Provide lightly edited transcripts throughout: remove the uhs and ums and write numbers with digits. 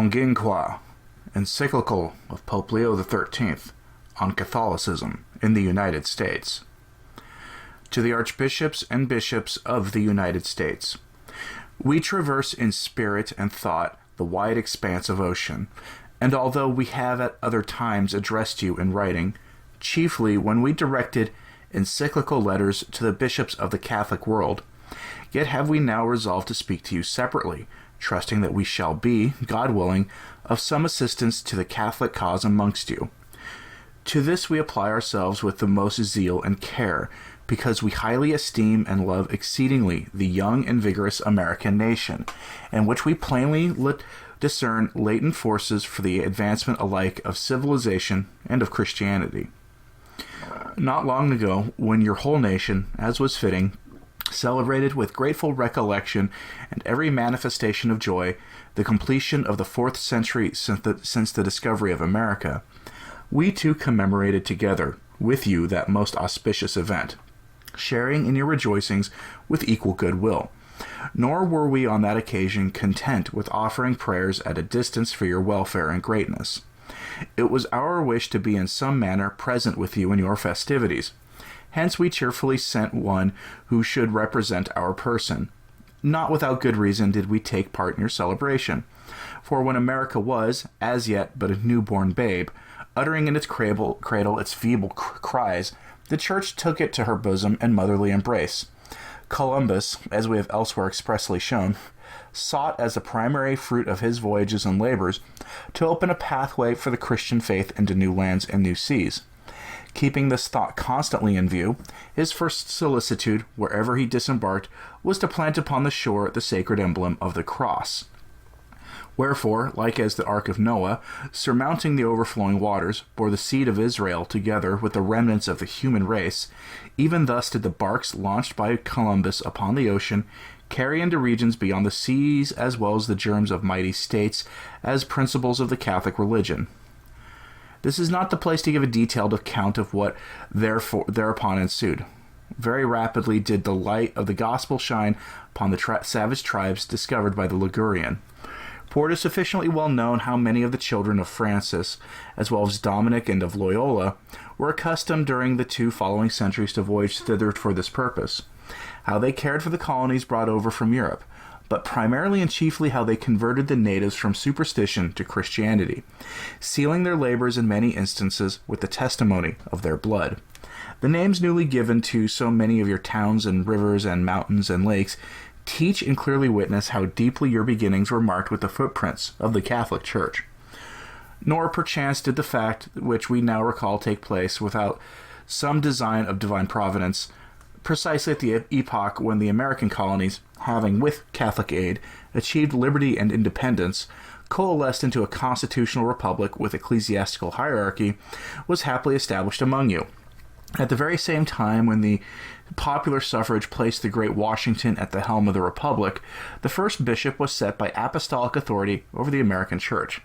Longinqua, encyclical of Pope Leo XIII on Catholicism in the United States. To the Archbishops and Bishops of the United States. We traverse in spirit and thought the wide expanse of ocean, and although we have at other times addressed you in writing, chiefly when we directed encyclical letters to the bishops of the Catholic world, yet have we now resolved to speak to you separately, trusting that we shall be, God willing, of some assistance to the Catholic cause amongst you. To this we apply ourselves with the most zeal and care, because we highly esteem and love exceedingly the young and vigorous American nation, in which we plainly discern latent forces for the advancement alike of civilization and of Christianity. Not long ago, when your whole nation, as was fitting, celebrated with grateful recollection and every manifestation of joy the completion of the 4th century since the discovery of America, we too commemorated together with you that most auspicious event, sharing in your rejoicings with equal goodwill. Nor were we on that occasion content with offering prayers at a distance for your welfare and greatness. It was our wish to be in some manner present with you in your festivities. Hence we cheerfully sent one who should represent our person. Not without good reason did we take part in your celebration. For when America was, as yet, but a newborn babe, uttering in its cradle its feeble cries, the Church took it to her bosom and motherly embrace. Columbus, as we have elsewhere expressly shown, sought as the primary fruit of his voyages and labors to open a pathway for the Christian faith into new lands and new seas. Keeping this thought constantly in view, his first solicitude, wherever he disembarked, was to plant upon the shore the sacred emblem of the cross. Wherefore, like as the Ark of Noah, surmounting the overflowing waters, bore the seed of Israel together with the remnants of the human race, even thus did the barks launched by Columbus upon the ocean carry into regions beyond the seas as well as the germs of mighty states as principles of the Catholic religion. This is not the place to give a detailed account of what thereupon ensued. Very rapidly did the light of the gospel shine upon the savage tribes discovered by the Ligurian. For it is sufficiently well known how many of the children of Francis, as well as Dominic and of Loyola, were accustomed during the 2 following centuries to voyage thither for this purpose, how they cared for the colonies brought over from Europe, but primarily and chiefly how they converted the natives from superstition to Christianity, sealing their labors in many instances with the testimony of their blood. The names newly given to so many of your towns and rivers and mountains and lakes teach and clearly witness how deeply your beginnings were marked with the footprints of the Catholic Church. Nor perchance did the fact which we now recall take place without some design of divine providence, precisely at the epoch when the American colonies, having, with Catholic aid, achieved liberty and independence, coalesced into a constitutional republic with ecclesiastical hierarchy, was happily established among you. At the very same time when the popular suffrage placed the great Washington at the helm of the republic, the first bishop was set by apostolic authority over the American Church.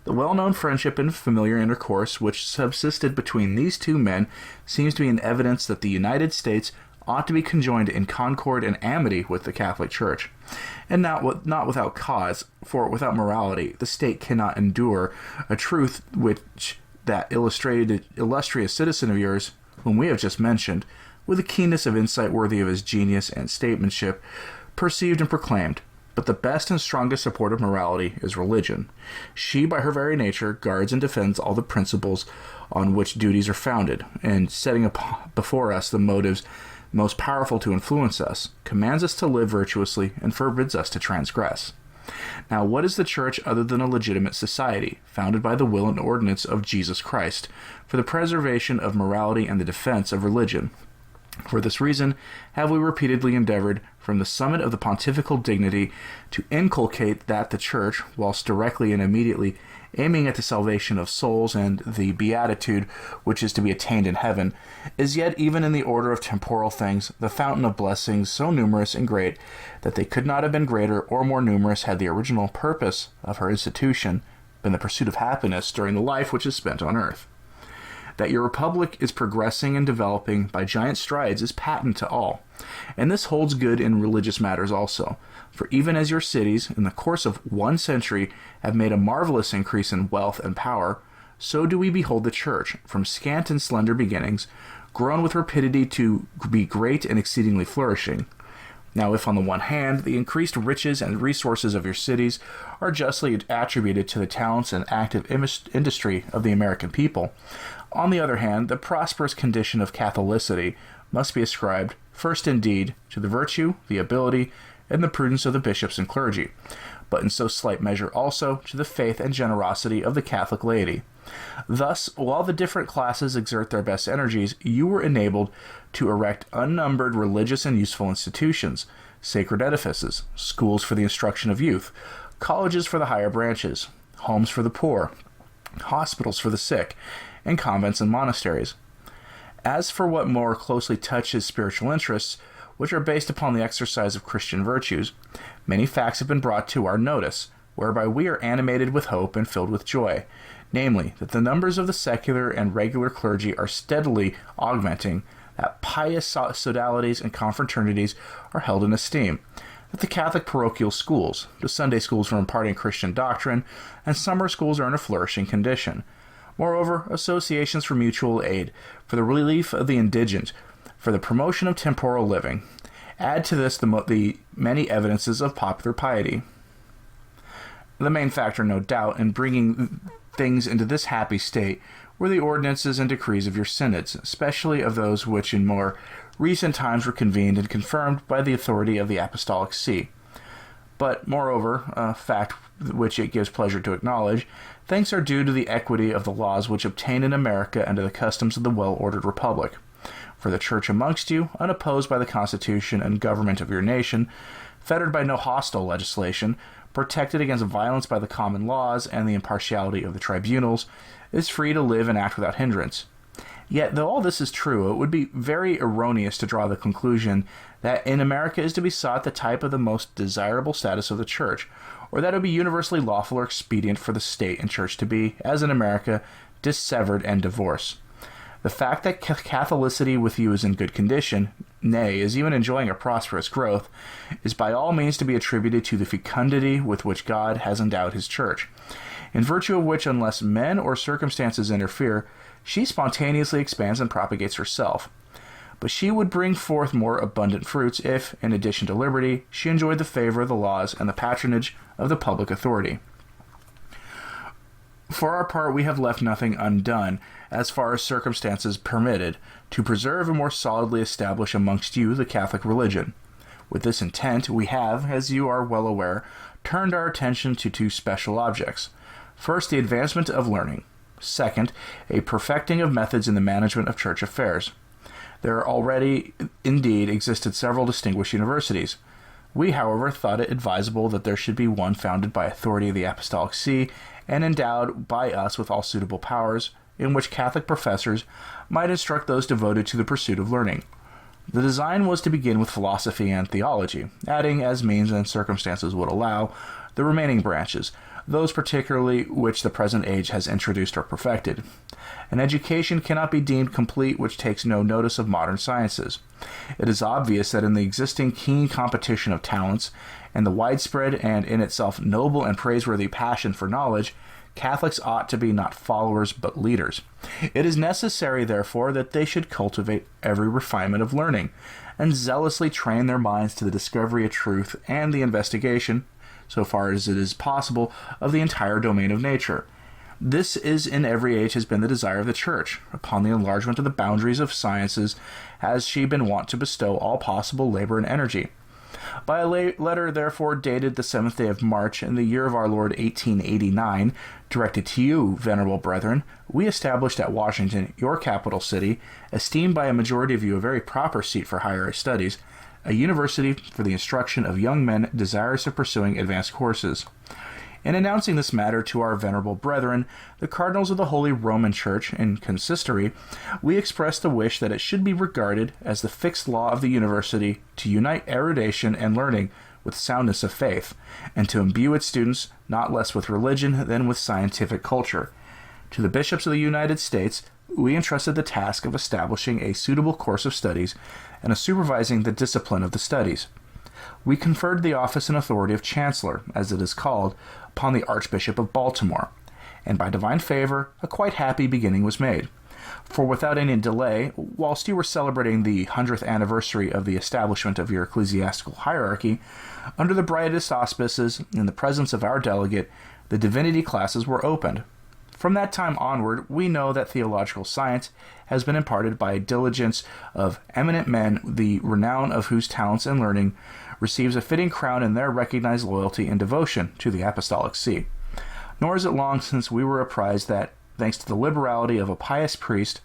The well-known friendship and familiar intercourse which subsisted between these two men seems to be an evidence that the United States ought to be conjoined in concord and amity with the Catholic Church, and not without cause, for without morality the state cannot endure a truth which that illustrious citizen of yours, whom we have just mentioned, with a keenness of insight worthy of his genius and statesmanship, perceived and proclaimed. But the best and strongest support of morality is religion. She, by her very nature, guards and defends all the principles on which duties are founded, and setting up before us the motives most powerful to influence us, commands us to live virtuously and forbids us to transgress. Now, what is the Church other than a legitimate society, founded by the will and ordinance of Jesus Christ, for the preservation of morality and the defense of religion? For this reason have we repeatedly endeavored, from the summit of the pontifical dignity, to inculcate that the Church, whilst directly and immediately aiming at the salvation of souls and the beatitude which is to be attained in heaven, is yet even in the order of temporal things the fountain of blessings so numerous and great that they could not have been greater or more numerous had the original purpose of her institution been the pursuit of happiness during the life which is spent on earth. That your republic is progressing and developing by giant strides is patent to all. And this holds good in religious matters also. For even as your cities, in the course of 1 century, have made a marvelous increase in wealth and power, so do we behold the church, from scant and slender beginnings, grown with rapidity to be great and exceedingly flourishing. Now, if on the one hand, the increased riches and resources of your cities are justly attributed to the talents and active industry of the American people, on the other hand, the prosperous condition of Catholicity must be ascribed, first indeed, to the virtue, the ability, and the prudence of the bishops and clergy, but in so slight measure also to the faith and generosity of the Catholic laity. Thus, while the different classes exert their best energies, you were enabled to erect unnumbered religious and useful institutions, sacred edifices, schools for the instruction of youth, colleges for the higher branches, homes for the poor, hospitals for the sick, and convents and monasteries. As for what more closely touches spiritual interests, which are based upon the exercise of Christian virtues, many facts have been brought to our notice, whereby we are animated with hope and filled with joy, namely, that the numbers of the secular and regular clergy are steadily augmenting, that pious sodalities and confraternities are held in esteem, that the Catholic parochial schools, the Sunday schools for imparting Christian doctrine, and summer schools are in a flourishing condition. Moreover, associations for mutual aid, for the relief of the indigent, for the promotion of temporal living. Add to this the many evidences of popular piety. The main factor, no doubt, in bringing things into this happy state were the ordinances and decrees of your synods, especially of those which in more recent times were convened and confirmed by the authority of the Apostolic See. But, moreover, a fact which it gives pleasure to acknowledge, thanks are due to the equity of the laws which obtain in America under the customs of the well-ordered republic. For the Church amongst you, unopposed by the Constitution and government of your nation, fettered by no hostile legislation, protected against violence by the common laws and the impartiality of the tribunals, is free to live and act without hindrance. Yet, though all this is true, it would be very erroneous to draw the conclusion that in America is to be sought the type of the most desirable status of the Church, or that it would be universally lawful or expedient for the state and Church to be, as in America, dissevered and divorced. The fact that Catholicity with you is in good condition, nay, is even enjoying a prosperous growth, is by all means to be attributed to the fecundity with which God has endowed his Church, in virtue of which, unless men or circumstances interfere, she spontaneously expands and propagates herself. But she would bring forth more abundant fruits if, in addition to liberty, she enjoyed the favor of the laws and the patronage of the public authority. For our part, we have left nothing undone, as far as circumstances permitted, to preserve and more solidly establish amongst you the Catholic religion. With this intent, we have, as you are well aware, turned our attention to 2 special objects. First, the advancement of learning. Second, a perfecting of methods in the management of church affairs. There already, indeed, existed several distinguished universities. We, however, thought it advisable that there should be one founded by authority of the Apostolic See and endowed by us with all suitable powers, in which Catholic professors might instruct those devoted to the pursuit of learning. The design was to begin with philosophy and theology, adding, as means and circumstances would allow, the remaining branches, those particularly which the present age has introduced or perfected. An education cannot be deemed complete which takes no notice of modern sciences. It is obvious that in the existing keen competition of talents, and the widespread and in itself noble and praiseworthy passion for knowledge, Catholics ought to be not followers but leaders. It is necessary, therefore, that they should cultivate every refinement of learning, and zealously train their minds to the discovery of truth and the investigation, so far as it is possible, of the entire domain of nature. This is in every age has been the desire of the Church. Upon the enlargement of the boundaries of sciences has she been wont to bestow all possible labor and energy. By a letter, therefore, dated the 7th day of March in the year of our Lord 1889, directed to you, venerable brethren, we established at Washington, your capital city, esteemed by a majority of you a very proper seat for higher studies, a university for the instruction of young men desirous of pursuing advanced courses. In announcing this matter to our venerable brethren, the cardinals of the Holy Roman Church, in consistory, we express the wish that it should be regarded as the fixed law of the university to unite erudition and learning with soundness of faith, and to imbue its students not less with religion than with scientific culture. To the bishops of the United States, we entrusted the task of establishing a suitable course of studies and of supervising the discipline of the studies. We conferred the office and authority of Chancellor, as it is called, upon the Archbishop of Baltimore, and by divine favor a quite happy beginning was made. For without any delay, whilst you were celebrating the 100th anniversary of the establishment of your ecclesiastical hierarchy, under the brightest auspices, in the presence of our delegate, the divinity classes were opened. From that time onward, we know that theological science has been imparted by diligence of eminent men, the renown of whose talents and learning receives a fitting crown in their recognized loyalty and devotion to the Apostolic See. Nor is it long since we were apprised that, thanks to the liberality of a pious priest,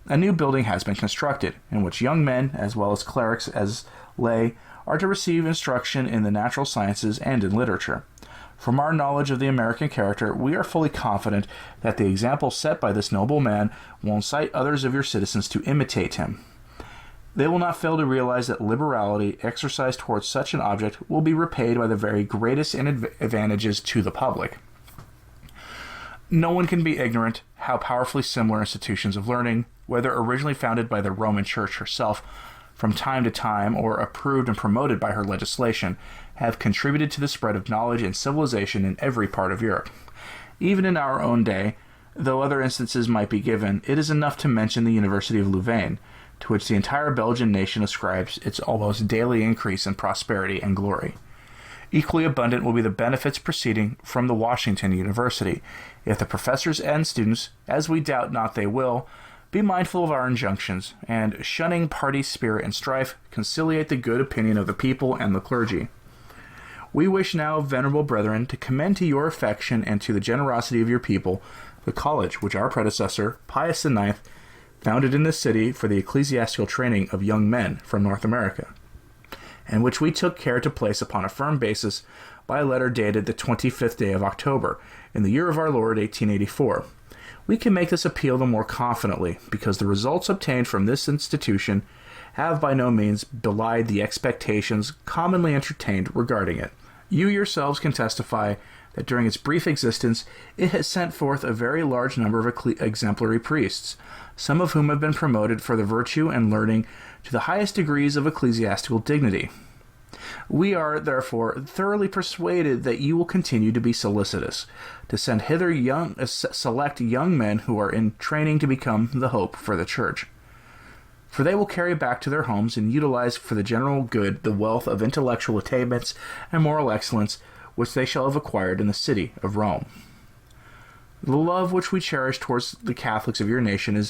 a new building has been constructed, in which young men, as well as clerics as lay, are to receive instruction in the natural sciences and in literature. From our knowledge of the American character, we are fully confident that the example set by this noble man will incite others of your citizens to imitate him. They will not fail to realize that liberality exercised towards such an object will be repaid by the very greatest advantages to the public. No one can be ignorant how powerfully similar institutions of learning, whether originally founded by the Roman Church herself from time to time or approved and promoted by her legislation, have contributed to the spread of knowledge and civilization in every part of Europe. Even in our own day, though other instances might be given, it is enough to mention the University of Louvain, to which the entire Belgian nation ascribes its almost daily increase in prosperity and glory. Equally abundant will be the benefits proceeding from the Washington University, if the professors and students, as we doubt not they will, be mindful of our injunctions, and, shunning party spirit and strife, conciliate the good opinion of the people and the clergy. We wish now, venerable brethren, to commend to your affection and to the generosity of your people the college which our predecessor, Pius IX, founded in this city for the ecclesiastical training of young men from North America, and which we took care to place upon a firm basis by a letter dated the 25th day of October, in the year of our Lord 1884. We can make this appeal the more confidently, because the results obtained from this institution have by no means belied the expectations commonly entertained regarding it. You yourselves can testify that during its brief existence it has sent forth a very large number of exemplary priests, some of whom have been promoted for the virtue and learning to the highest degrees of ecclesiastical dignity. We are, therefore, thoroughly persuaded that you will continue to be solicitous to send hither select young men who are in training to become the hope for the Church. For they will carry back to their homes and utilize for the general good the wealth of intellectual attainments and moral excellence which they shall have acquired in the city of Rome. The love which we cherish towards the Catholics of your nation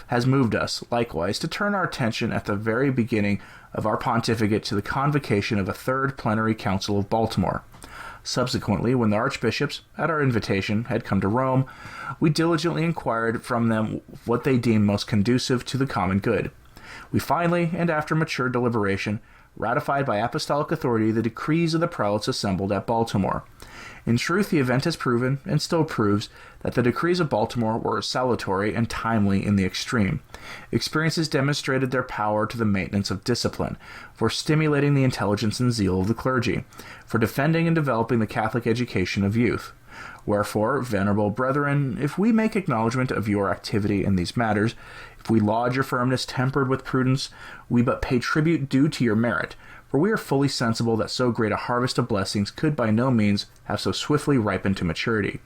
has moved us, likewise, to turn our attention at the very beginning of our pontificate to the convocation of a third plenary council of Baltimore. Subsequently, when the archbishops, at our invitation, had come to Rome, we diligently inquired from them what they deemed most conducive to the common good. We finally, and after mature deliberation, ratified by apostolic authority the decrees of the prelates assembled at Baltimore. In truth, the event has proven, and still proves, that the decrees of Baltimore were salutary and timely in the extreme. Experiences demonstrated their power to the maintenance of discipline, for stimulating the intelligence and zeal of the clergy, for defending and developing the Catholic education of youth. Wherefore, venerable brethren, if we make acknowledgment of your activity in these matters, if we laud your firmness tempered with prudence, we but pay tribute due to your merit, for we are fully sensible that so great a harvest of blessings could by no means have so swiftly ripened to maturity,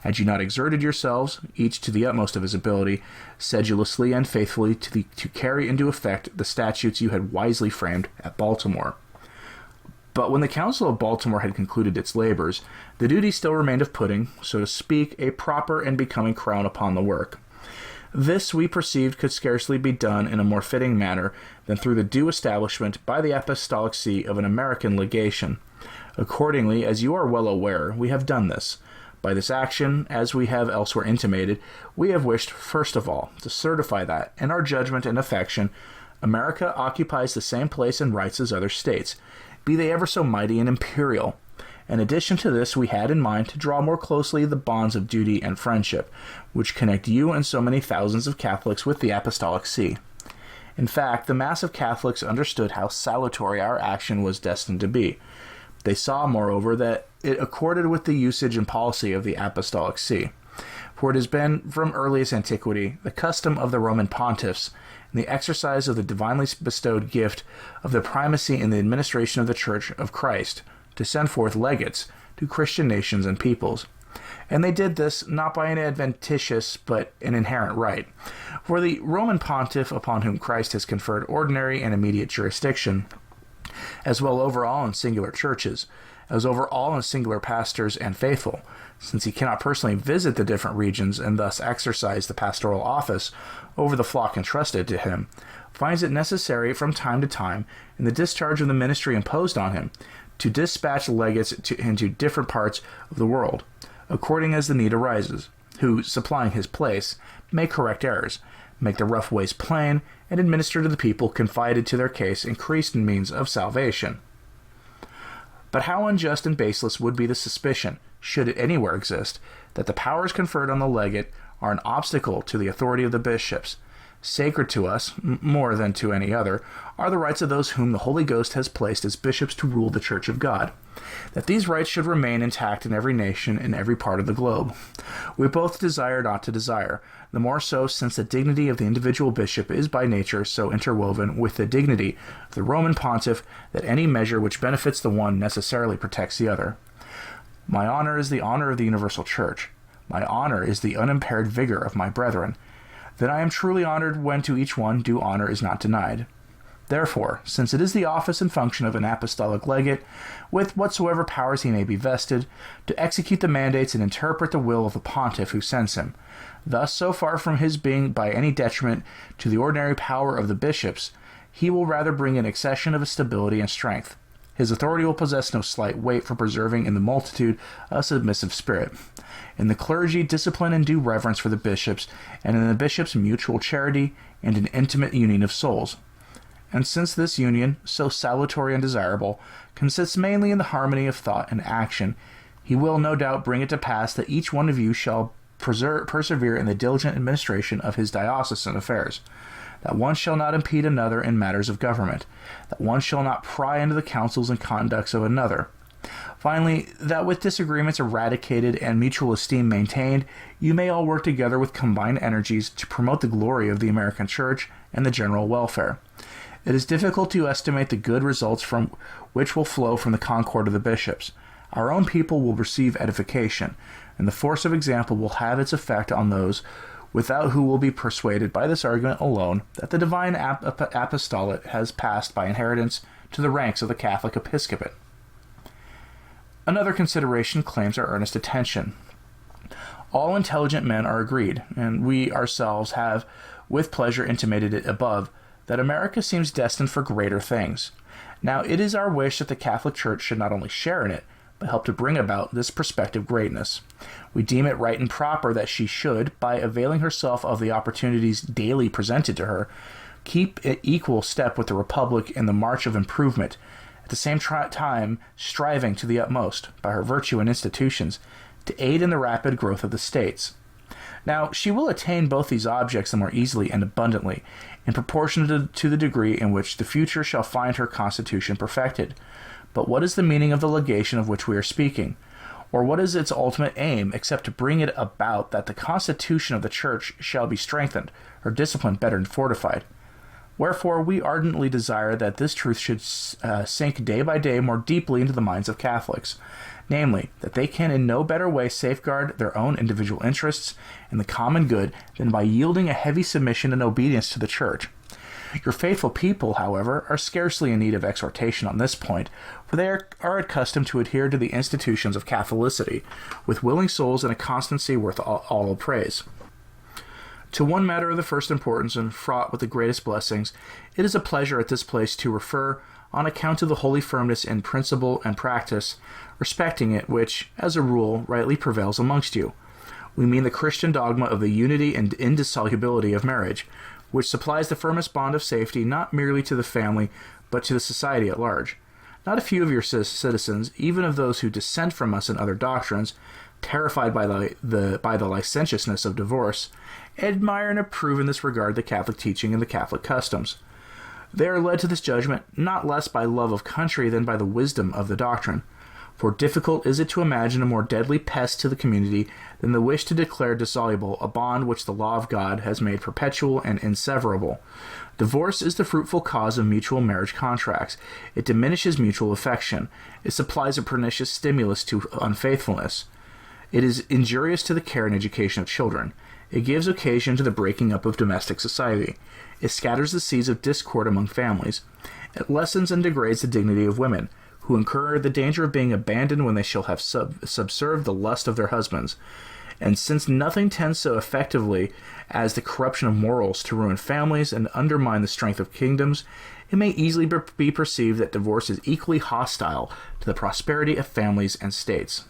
had you not exerted yourselves, each to the utmost of his ability, sedulously and faithfully to carry into effect the statutes you had wisely framed at Baltimore. But when the Council of Baltimore had concluded its labors, the duty still remained of putting, so to speak, a proper and becoming crown upon the work. This, we perceived, could scarcely be done in a more fitting manner than through the due establishment by the Apostolic See of an American legation. Accordingly, as you are well aware, we have done this. By this action, as we have elsewhere intimated, we have wished, first of all, to certify that, in our judgment and affection, America occupies the same place and rights as other states, be they ever so mighty and imperial. In addition to this, we had in mind to draw more closely the bonds of duty and friendship, which connect you and so many thousands of Catholics with the Apostolic See. In fact, the mass of Catholics understood how salutary our action was destined to be. They saw, moreover, that it accorded with the usage and policy of the Apostolic See. For it has been, from earliest antiquity, the custom of the Roman pontiffs, in the exercise of the divinely bestowed gift of the primacy in the administration of the Church of Christ, to send forth legates to Christian nations and peoples. And they did this not by an adventitious, but an inherent right. For the Roman pontiff, upon whom Christ has conferred ordinary and immediate jurisdiction, as well over all and singular churches, as over all and singular pastors and faithful, since he cannot personally visit the different regions and thus exercise the pastoral office over the flock entrusted to him, finds it necessary from time to time, in the discharge of the ministry imposed on him, to dispatch legates into different parts of the world, according as the need arises, who, supplying his place, may correct errors, make the rough ways plain, and administer to the people confided to their case increased in means of salvation. But how unjust and baseless would be the suspicion, should it anywhere exist, that the powers conferred on the legate are an obstacle to the authority of the bishops. Sacred to us, more than to any other, are the rights of those whom the Holy Ghost has placed as bishops to rule the Church of God. That these rights should remain intact in every nation, in every part of the globe. We both desire not to desire, the more so since the dignity of the individual bishop is by nature so interwoven with the dignity of the Roman pontiff that any measure which benefits the one necessarily protects the other. My honor is the honor of the universal Church. My honor is the unimpaired vigor of my brethren. Then I am truly honored when to each one due honor is not denied. Therefore, since it is the office and function of an apostolic legate, with whatsoever powers he may be vested, to execute the mandates and interpret the will of the pontiff who sends him, thus so far from his being by any detriment to the ordinary power of the bishops, he will rather bring an accession of stability and strength. His authority will possess no slight weight for preserving in the multitude a submissive spirit. In the clergy, discipline and due reverence for the bishops, and in the bishops, mutual charity and an intimate union of souls. And since this union, so salutary and desirable, consists mainly in the harmony of thought and action, he will no doubt bring it to pass that each one of you shall persevere in the diligent administration of his diocesan affairs, that one shall not impede another in matters of government, that one shall not pry into the counsels and conducts of another. Finally, that with disagreements eradicated and mutual esteem maintained, you may all work together with combined energies to promote the glory of the American Church and the general welfare. It is difficult to estimate the good results from which will flow from the concord of the bishops. Our own people will receive edification, and the force of example will have its effect on those without who will be persuaded by this argument alone that the divine apostolate has passed by inheritance to the ranks of the Catholic episcopate. Another consideration claims our earnest attention. All intelligent men are agreed, and we ourselves have with pleasure intimated it above, that America seems destined for greater things. Now it is our wish that the Catholic Church should not only share in it, but help to bring about this prospective greatness. We deem it right and proper that she should, by availing herself of the opportunities daily presented to her, keep at equal step with the Republic in the march of improvement, at the same time striving to the utmost, by her virtue and institutions, to aid in the rapid growth of the states. Now, she will attain both these objects the more easily and abundantly, in proportion to the degree in which the future shall find her constitution perfected. But what is the meaning of the legation of which we are speaking? Or what is its ultimate aim, except to bring it about that the constitution of the Church shall be strengthened, her discipline better and fortified? Wherefore, we ardently desire that this truth should sink day by day more deeply into the minds of Catholics, namely, that they can in no better way safeguard their own individual interests and the common good than by yielding a heavy submission and obedience to the Church. Your faithful people, however, are scarcely in need of exhortation on this point, for they are accustomed to adhere to the institutions of Catholicity, with willing souls and a constancy worth all praise. To one matter of the first importance and fraught with the greatest blessings, it is a pleasure at this place to refer, on account of the holy firmness in principle and practice respecting it, which, as a rule, rightly prevails amongst you. We mean the Christian dogma of the unity and indissolubility of marriage, which supplies the firmest bond of safety not merely to the family, but to the society at large. Not a few of your citizens, even of those who dissent from us in other doctrines, terrified by the licentiousness of divorce, admire and approve in this regard the Catholic teaching and the Catholic customs. They are led to this judgment not less by love of country than by the wisdom of the doctrine. For difficult is it to imagine a more deadly pest to the community than the wish to declare dissoluble a bond which the law of God has made perpetual and inseverable. Divorce is the fruitful cause of mutual marriage contracts. It diminishes mutual affection. It supplies a pernicious stimulus to unfaithfulness. It is injurious to the care and education of children. It gives occasion to the breaking up of domestic society. It scatters the seeds of discord among families. It lessens and degrades the dignity of women, who incur the danger of being abandoned when they shall have subserved the lust of their husbands. And since nothing tends so effectively as the corruption of morals to ruin families and undermine the strength of kingdoms, it may easily be perceived that divorce is equally hostile to the prosperity of families and states.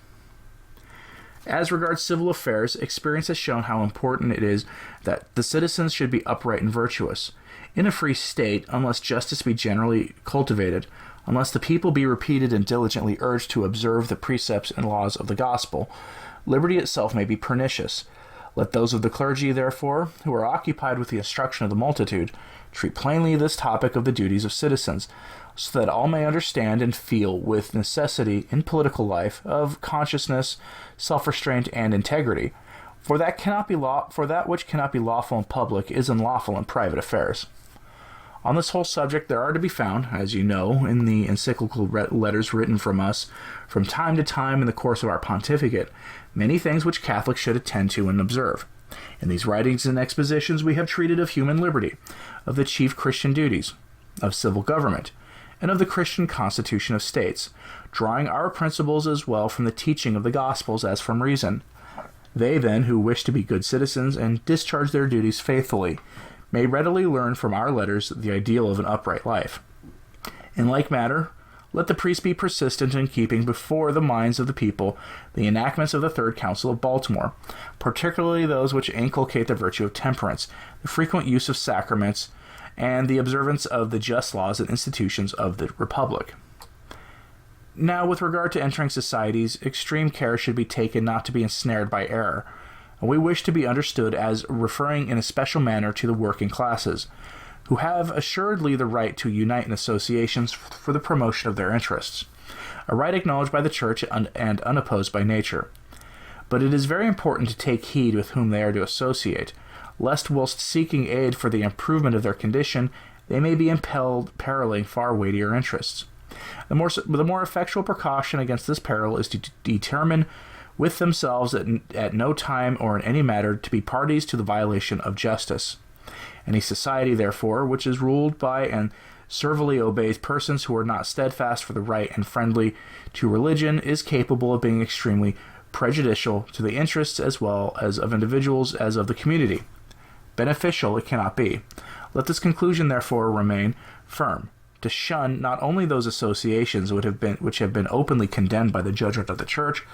As regards civil affairs, experience has shown how important it is that the citizens should be upright and virtuous. In a free state, unless justice be generally cultivated, unless the people be repeated and diligently urged to observe the precepts and laws of the gospel, liberty itself may be pernicious. Let those of the clergy, therefore, who are occupied with the instruction of the multitude, treat plainly this topic of the duties of citizens, so that all may understand and feel with necessity in political life of consciousness, self-restraint, and integrity. For that which cannot be lawful in public is unlawful in private affairs. On this whole subject there are to be found, as you know, in the encyclical letters written from us from time to time in the course of our pontificate, many things which Catholics should attend to and observe. In these writings and expositions we have treated of human liberty, of the chief Christian duties, of civil government, and of the Christian constitution of states, drawing our principles as well from the teaching of the Gospels as from reason. They, then, who wish to be good citizens and discharge their duties faithfully, may readily learn from our letters the ideal of an upright life. In like manner, let the priests be persistent in keeping before the minds of the people the enactments of the Third Council of Baltimore, particularly those which inculcate the virtue of temperance, the frequent use of sacraments, and the observance of the just laws and institutions of the Republic. Now, with regard to entering societies, extreme care should be taken not to be ensnared by error. We wish to be understood as referring in a special manner to the working classes, who have assuredly the right to unite in associations for the promotion of their interests, a right acknowledged by the Church and unopposed by nature. But it is very important to take heed with whom they are to associate, lest whilst seeking aid for the improvement of their condition, they may be imperiling far weightier interests. The more effectual precaution against this peril is to determine with themselves at no time or in any matter to be parties to the violation of justice. Any society, therefore, which is ruled by and servilely obeys persons who are not steadfast for the right and friendly to religion is capable of being extremely prejudicial to the interests as well as of individuals as of the community. Beneficial it cannot be. Let this conclusion, therefore, remain firm, to shun not only those associations which have been openly condemned by the judgment of the Church,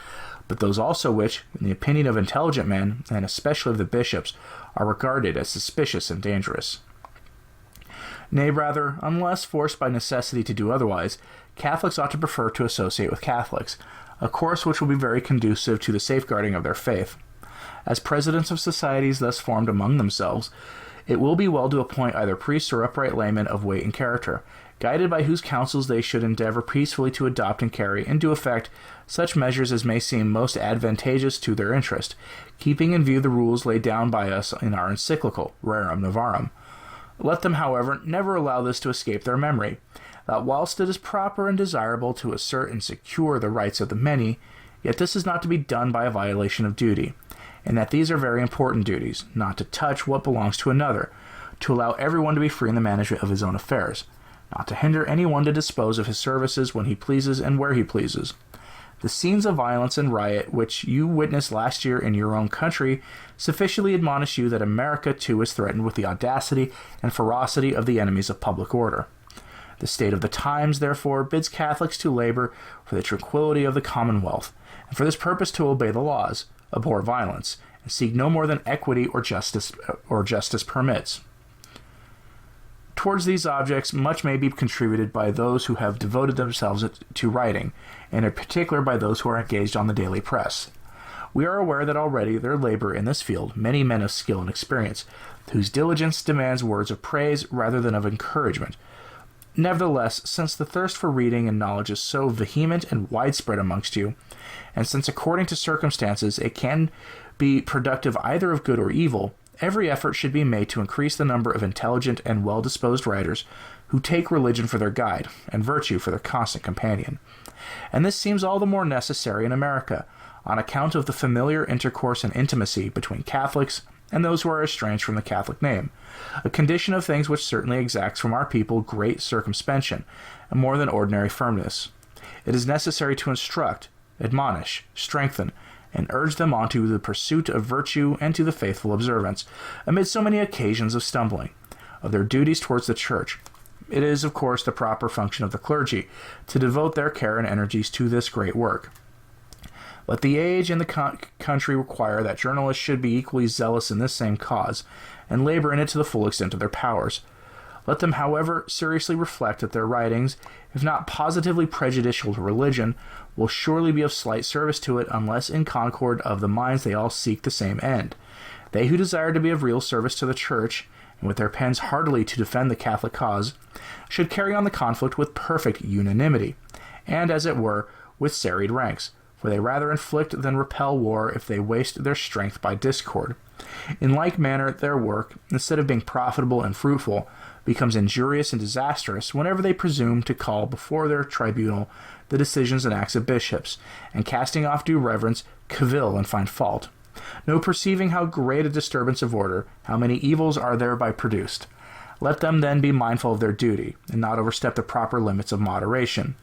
but those also which, in the opinion of intelligent men, and especially of the bishops, are regarded as suspicious and dangerous. Nay, rather, unless forced by necessity to do otherwise, Catholics ought to prefer to associate with Catholics, a course which will be very conducive to the safeguarding of their faith. As presidents of societies thus formed among themselves, it will be well to appoint either priests or upright laymen of weight and character, guided by whose counsels they should endeavor peacefully to adopt and carry into effect such measures as may seem most advantageous to their interest, keeping in view the rules laid down by us in our encyclical, Rerum Novarum. Let them, however, never allow this to escape their memory, that whilst it is proper and desirable to assert and secure the rights of the many, yet this is not to be done by a violation of duty, and that these are very important duties, not to touch what belongs to another, to allow everyone to be free in the management of his own affairs, not to hinder anyone to dispose of his services when he pleases and where he pleases. The scenes of violence and riot which you witnessed last year in your own country sufficiently admonish you that America too is threatened with the audacity and ferocity of the enemies of public order. The state of the times, therefore, bids Catholics to labor for the tranquility of the commonwealth, and for this purpose to obey the laws, abhor violence, and seek no more than equity or justice permits. Towards these objects, much may be contributed by those who have devoted themselves to writing, and in particular by those who are engaged on the daily press. We are aware that already there labor in this field many men of skill and experience, whose diligence demands words of praise rather than of encouragement. Nevertheless, since the thirst for reading and knowledge is so vehement and widespread amongst you, and since according to circumstances it can be productive either of good or evil, every effort should be made to increase the number of intelligent and well-disposed writers who take religion for their guide and virtue for their constant companion. And this seems all the more necessary in America, on account of the familiar intercourse and intimacy between Catholics and those who are estranged from the Catholic name, a condition of things which certainly exacts from our people great circumspection and more than ordinary firmness. It is necessary to instruct, admonish, strengthen, and urge them on to the pursuit of virtue and to the faithful observance, amid so many occasions of stumbling, of their duties towards the Church. It is, of course, the proper function of the clergy to devote their care and energies to this great work. But the age and the country require that journalists should be equally zealous in this same cause, and labor in it to the full extent of their powers. Let them, however, seriously reflect that their writings, if not positively prejudicial to religion, will surely be of slight service to it unless in concord of the minds they all seek the same end. They who desire to be of real service to the Church, and with their pens heartily to defend the Catholic cause, should carry on the conflict with perfect unanimity, and, as it were, with serried ranks, for they rather inflict than repel war if they waste their strength by discord. In like manner, their work, instead of being profitable and fruitful, becomes injurious and disastrous whenever they presume to call before their tribunal the decisions and acts of bishops, and casting off due reverence, cavil and find fault. No perceiving how great a disturbance of order, how many evils are thereby produced. Let them then be mindful of their duty, and not overstep the proper limits of moderation.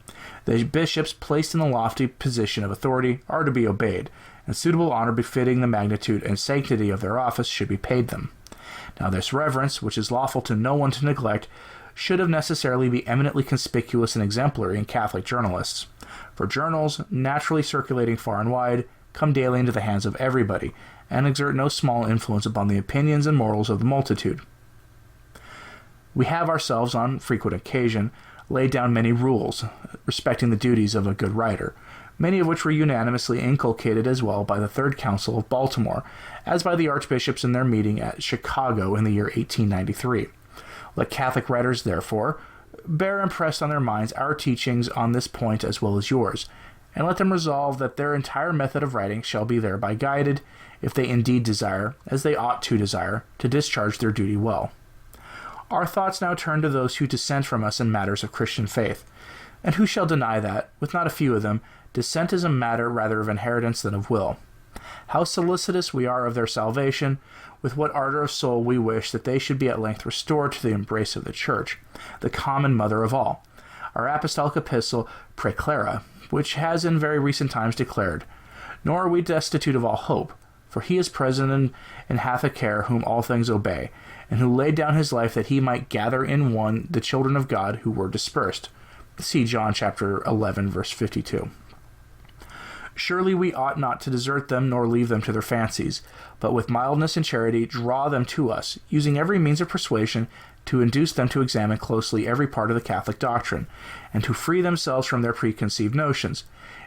The bishops placed in the lofty position of authority are to be obeyed, and suitable honor befitting the magnitude and sanctity of their office should be paid them. Now this reverence, which is lawful to no one to neglect, should of necessarily be eminently conspicuous and exemplary in Catholic journalists. For journals, naturally circulating far and wide, come daily into the hands of everybody, and exert no small influence upon the opinions and morals of the multitude. We have ourselves, on frequent occasion, laid down many rules respecting the duties of a good writer, many of which were unanimously inculcated as well by the Third Council of Baltimore as by the archbishops in their meeting at Chicago in the year 1893. Let Catholic writers, therefore, bear impressed on their minds our teachings on this point as well as yours, and let them resolve that their entire method of writing shall be thereby guided, if they indeed desire, as they ought to desire, to discharge their duty well. Our thoughts now turn to those who dissent from us in matters of Christian faith, and who shall deny that, with not a few of them, dissent is a matter rather of inheritance than of will. How solicitous we are of their salvation, with what ardor of soul we wish that they should be at length restored to the embrace of the Church, the common mother of all. Our apostolic epistle, Praeclara, which has in very recent times declared, "Nor are we destitute of all hope, for he is present and hath a care whom all things obey, and who laid down his life that he might gather in one the children of God who were dispersed." See John chapter 11, verse 52. Surely we ought not to desert them nor leave them to their fancies, but with mildness and charity draw them to us, using every means of persuasion to induce them to examine closely every part of the Catholic doctrine, and to free themselves from their preconceived notions.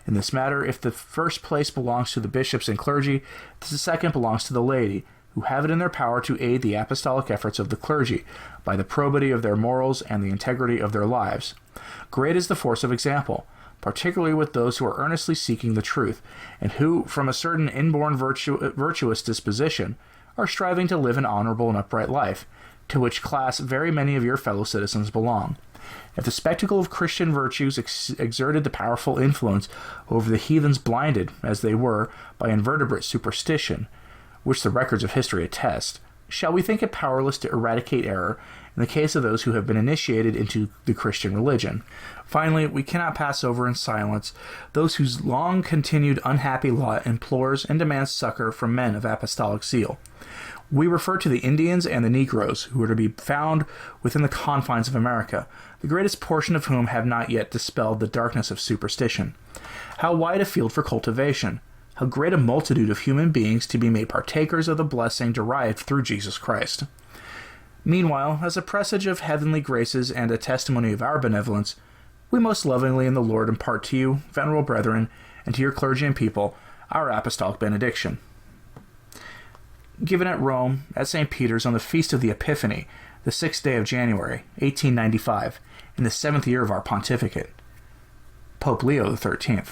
In this matter, if the first place belongs to the bishops and clergy, the second belongs to the laity, who have it in their power to aid the apostolic efforts of the clergy, by the probity of their morals and the integrity of their lives. Great is the force of example, particularly with those who are earnestly seeking the truth, and who, from a certain inborn virtuous disposition, are striving to live an honorable and upright life, to which class very many of your fellow citizens belong. If the spectacle of Christian virtues exerted the powerful influence over the heathens blinded, as they were, by invertebrate superstition, which the records of history attest, shall we think it powerless to eradicate error in the case of those who have been initiated into the Christian religion? Finally, we cannot pass over in silence those whose long-continued unhappy lot implores and demands succor from men of apostolic zeal. We refer to the Indians and the Negroes, who are to be found within the confines of America, the greatest portion of whom have not yet dispelled the darkness of superstition. How wide a field for cultivation! How great a multitude of human beings to be made partakers of the blessing derived through Jesus Christ! Meanwhile, as a presage of heavenly graces and a testimony of our benevolence, we most lovingly in the Lord impart to you, venerable brethren, and to your clergy and people, our apostolic benediction. Given at Rome, at St. Peter's on the feast of the Epiphany, the 6th day of January, 1895, in the 7th year of our pontificate, Pope Leo XIII.